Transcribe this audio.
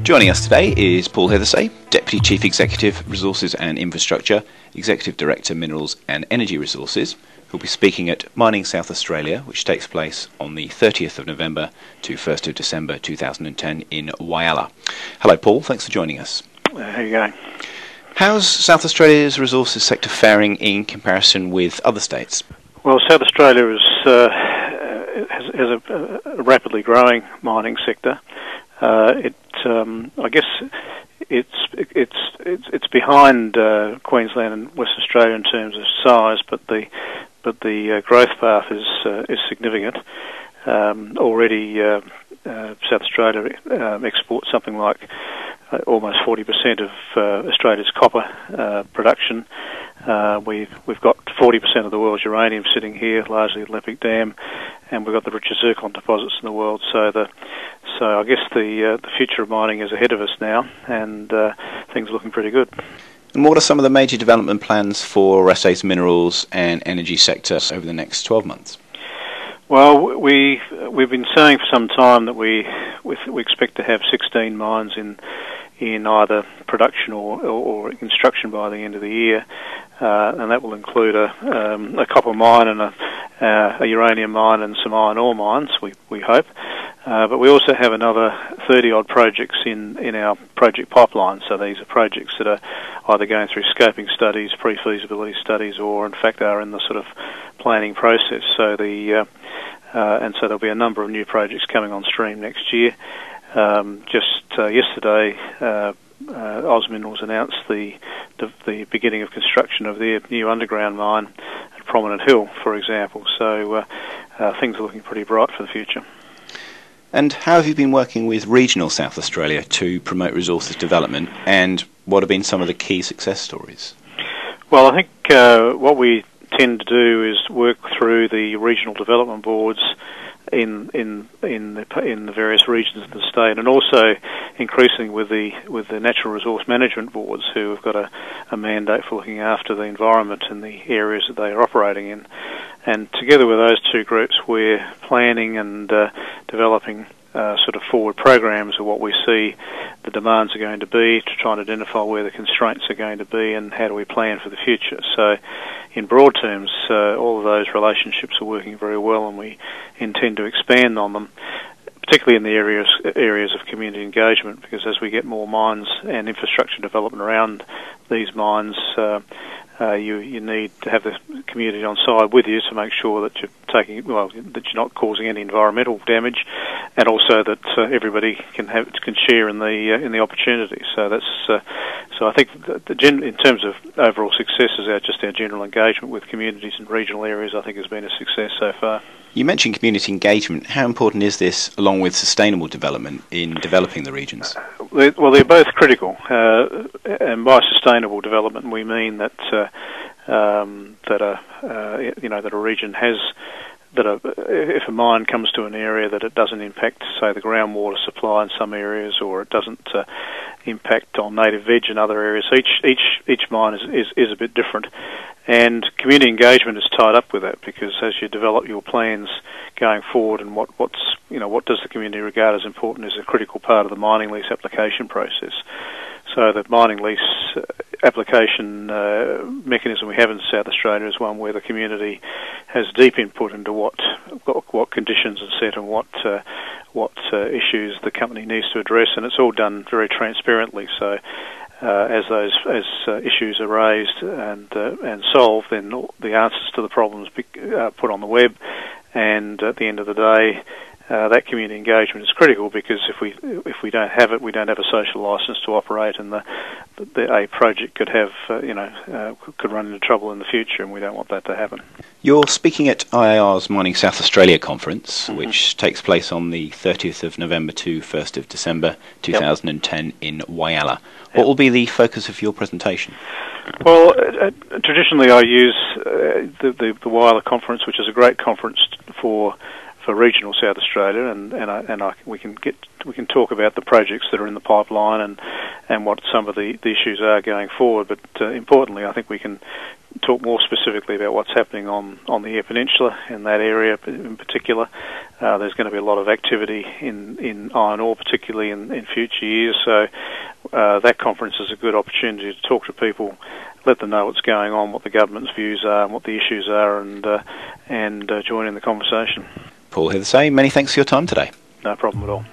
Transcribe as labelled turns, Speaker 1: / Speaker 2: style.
Speaker 1: Joining us today is Paul Heithersay, Deputy Chief Executive, Resources and Infrastructure, Executive Director, Minerals and Energy Resources, who'll be speaking at Mining South Australia, which takes place on the 30th of November to 1st of December 2010 in Whyalla. Hello Paul, thanks for joining us.
Speaker 2: How are you going?
Speaker 1: How's South Australia's resources sector faring in comparison with other states?
Speaker 2: Well, South Australia has a rapidly growing mining sector. I guess it's behind Queensland and Western Australia in terms of size, but the growth path is significant. Already, South Australia exports something like almost 40% of Australia's copper production. We've got 40% of the world's uranium sitting here, largely at Olympic Dam, and we've got the richest zircon deposits in the world. So I guess the future of mining is ahead of us now, and things are looking pretty good.
Speaker 1: And what are some of the major development plans for SA's minerals and energy sector over the next 12 months?
Speaker 2: Well, we've been saying for some time that we expect to have 16 mines in either production or construction by the end of the year, and that will include a copper mine and a uranium mine and some iron ore mines, we hope. But we also have another 30-odd projects in our project pipeline. So these are projects that are either going through scoping studies, pre-feasibility studies, or in fact are in the sort of planning process. So and so there'll be a number of new projects coming on stream next year. Just yesterday, Oz Minerals announced the beginning of construction of their new underground mine at Prominent Hill, for example. So things are looking pretty bright for the future.
Speaker 1: And how have you been working with regional South Australia to promote resources development, and what have been some of the key success stories?
Speaker 2: Well, I think what we tend to do is work through the regional development boards in the various regions of the state, and also increasingly with the natural resource management boards, who have got a mandate for looking after the environment in the areas that they are operating in. And together with those two groups, we're planning and developing sort of forward programs of what we see the demands are going to be, to try and identify where the constraints are going to be and how do we plan for the future. So in broad terms, all of those relationships are working very well, and we intend to expand on them, particularly in the areas of community engagement, because as we get more mines and infrastructure development around these mines, you need to have the community on side with you to make sure that you're not causing any environmental damage, and also that everybody can share in the opportunity. So that's so I think in terms of overall successes, our general engagement with communities in regional areas, I think, has been a success so far.
Speaker 1: You mentioned community engagement. How important is this, along with sustainable development, in developing the regions?
Speaker 2: Well, they're both critical, and by sustainable development we mean that a region has if a mine comes to an area, that it doesn't impact, say, the groundwater supply in some areas, or it doesn't impact on native veg in other areas. So each mine is a bit different, and community engagement is tied up with that, because as you develop your plans going forward, and what does the community regard as important, is a critical part of the mining lease application process. So the mining lease application mechanism we have in South Australia is one where the community has deep input into what conditions are set and what issues the company needs to address, and it's all done very transparently. So as issues are raised and solved, then the answers to the problems are put on the web, and at the end of the day, that community engagement is critical, because if we don't have it, we don't have a social license to operate, and a project could have could run into trouble in the future, and we don't want that to happen.
Speaker 1: You're speaking at IAR's Mining South Australia conference, which takes place on the 30th of November to 1st of December 2010 in Whyalla. What will be the focus of your presentation?
Speaker 2: Well, traditionally I use the Whyalla conference, which is a great conference for regional South Australia, we can talk about the projects that are in the pipeline and what some of the issues are going forward. But importantly, I think we can talk more specifically about what's happening on the Eyre Peninsula in that area in particular. There's going to be a lot of activity in iron ore, particularly in future years. So that conference is a good opportunity to talk to people, let them know what's going on, what the government's views are, and what the issues are, and join in the conversation.
Speaker 1: Paul Heithersay, many thanks for your time today.
Speaker 2: No problem at all.